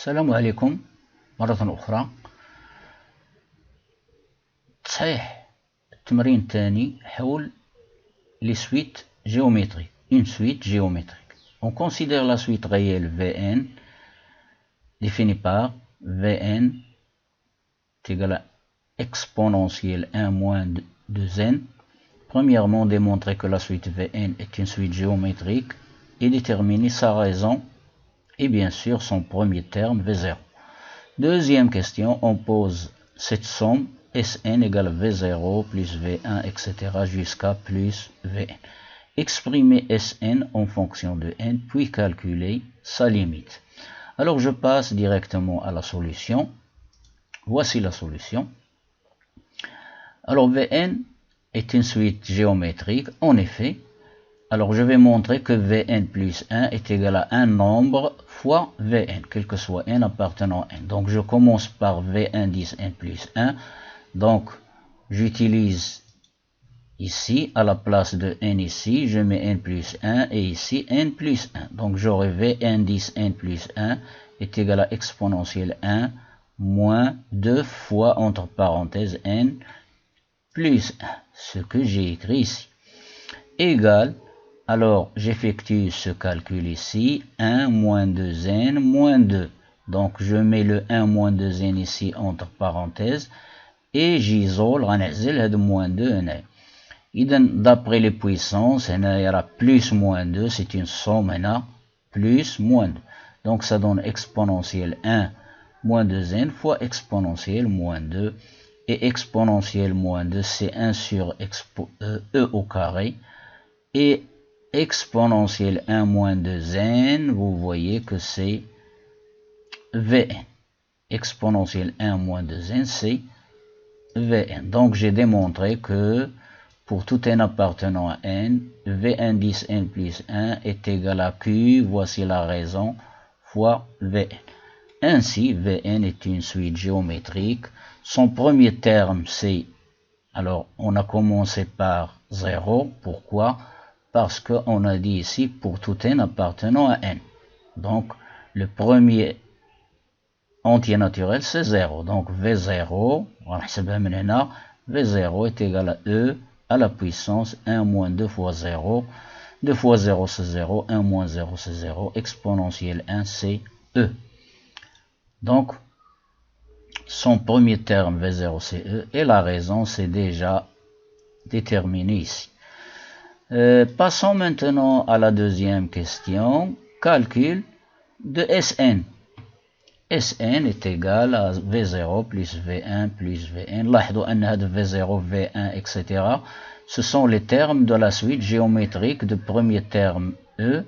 السلام عليكم مرة أخرى. صحيح التمرين الثاني حول les suites géométriques. Une suite géométrique. On considère la suite réelle Vn définie par Vn est égal à exponentielle 1 moins 2n. Premièrement, démontrer que la suite Vn est une suite géométrique et déterminer sa raison et bien sûr son premier terme V0. Deuxième question, on pose cette somme Sn égale V0 plus V1 etc. jusqu'à plus Vn. Exprimer Sn en fonction de n puis calculer sa limite. Alors je passe directement à la solution. Voici la solution. Alors Vn est une suite géométrique, en effet. Alors je vais montrer que Vn plus 1 est égal à un nombre fois Vn, quel que soit n appartenant à n. Donc je commence par V1 10 n plus 1. Donc j'utilise ici, à la place de n ici, je mets n plus 1 et ici n plus 1. Donc j'aurai Vn 10 n plus 1 est égal à exponentielle 1 moins 2 fois entre parenthèses n plus 1, ce que j'ai écrit ici, égal, alors j'effectue ce calcul ici, 1 moins 2n moins 2. Donc je mets le 1 moins 2n ici entre parenthèses et j'isole, غنعزل moins 2 هنا. D'après les puissances, il y aura plus moins 2, c'est une somme هنا, plus moins 2. Donc ça donne exponentielle 1 moins 2n fois exponentielle moins 2. Et exponentielle moins 2, c'est 1 sur e au carré. Et exponentielle 1 moins 2n, vous voyez que c'est Vn. Exponentielle 1 moins 2n, c'est Vn. Donc j'ai démontré que pour tout n appartenant à n, Vn 10 n plus 1 est égal à Q, voici la raison, fois Vn. Ainsi, Vn est une suite géométrique. Son premier terme, c'est, alors on a commencé par 0. Pourquoi? Parce qu'on a dit ici pour tout n appartenant à n. Donc le premier entier naturel c'est 0. Donc V0, V0 est égal à E à la puissance 1 moins 2 fois 0. 2 fois 0 c'est 0, 1 moins 0 c'est 0, exponentielle 1 c'est E. Donc son premier terme V0 c'est E et la raison c'est déjà déterminé ici. Passons maintenant à la deuxième question. Calcul de Sn. Sn est égal à V0 plus V1 plus Vn. لاحظوا أن هذا V0, V1, etc. Ce sont les termes de la suite géométrique de premier terme E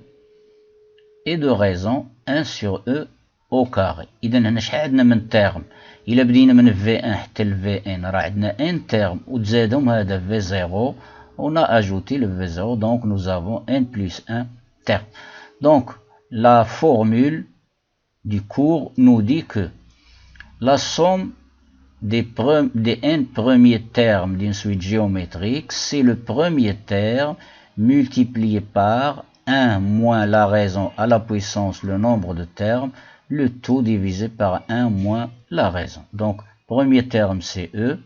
et de raison 1 sur E au carré. إذا هنا شحال عندنا من terme؟ إلا بدينا من V1 حتى ل Vn راه عندنا n terme وتزادهم هذا V0. On a ajouté le V0, donc nous avons n plus 1 terme. Donc la formule du cours nous dit que la somme des n premiers termes d'une suite géométrique, c'est le premier terme multiplié par 1 moins la raison à la puissance le nombre de termes, le tout divisé par 1 moins la raison. Donc premier terme c'est E,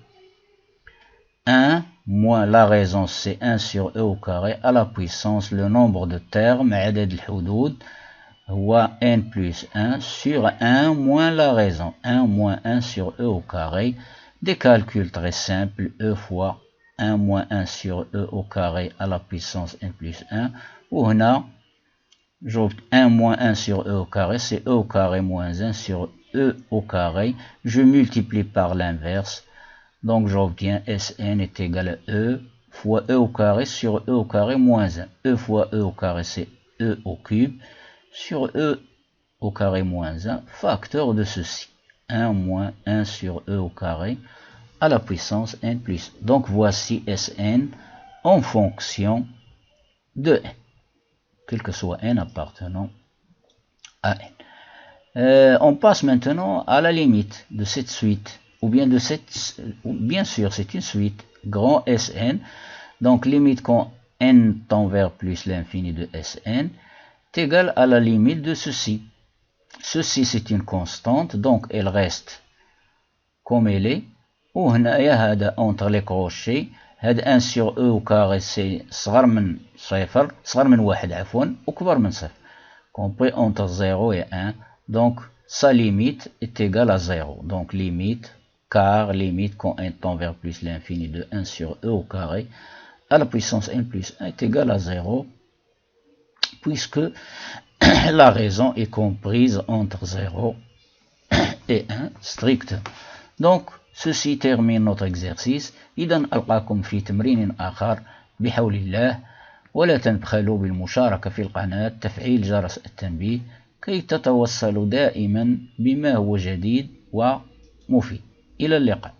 1 moins la raison c'est 1 sur E au carré à la puissance le nombre de termes, عدد الحدود هو n plus 1 sur 1 moins la raison, 1 moins 1 sur E au carré. Des calculs très simples, E fois 1 moins 1 sur E au carré à la puissance n plus 1. Ou هنا 1 moins 1 sur E au carré, c'est E au carré moins 1 sur E au carré. Je multiplie par l'inverse. Donc j'obtiens Sn est égal à E fois E au carré sur E au carré moins 1. E fois E au carré c'est E au cube sur E au carré moins 1, facteur de ceci. 1 moins 1 sur E au carré à la puissance n plus 1. Donc voici Sn en fonction de n, quel que soit n appartenant à n. On passe maintenant à la limite de cette suite. Ou bien de cette, bien sûr c'est une suite, grand Sn, donc limite quand n tend vers plus l'infini de Sn, est égal à la limite de ceci. ceci c'est une constante, donc elle reste comme elle est. وهنايا هذا entre les crochets هذا 1 sur e au carré c'est صغر من صفر، صغر من واحد عفوا وكبر من صفر. Compris entre 0 et 1, donc sa limite est égale à 0. Donc limite, car limite quand n tend vers plus l'infini de 1 sur e au carré à la puissance n plus 1 est égale à 0, puisque la raison est comprise entre 0 et 1 strict. Donc ceci termine notre exercice. إذا ألقاكم في تمرين آخر بحول الله، ولا تبخلوا بالمشاركة في القناة، تفعيل جرس التنبيه كي تتوصلوا دائما بما هو جديد ومفيد. إلى اللقاء.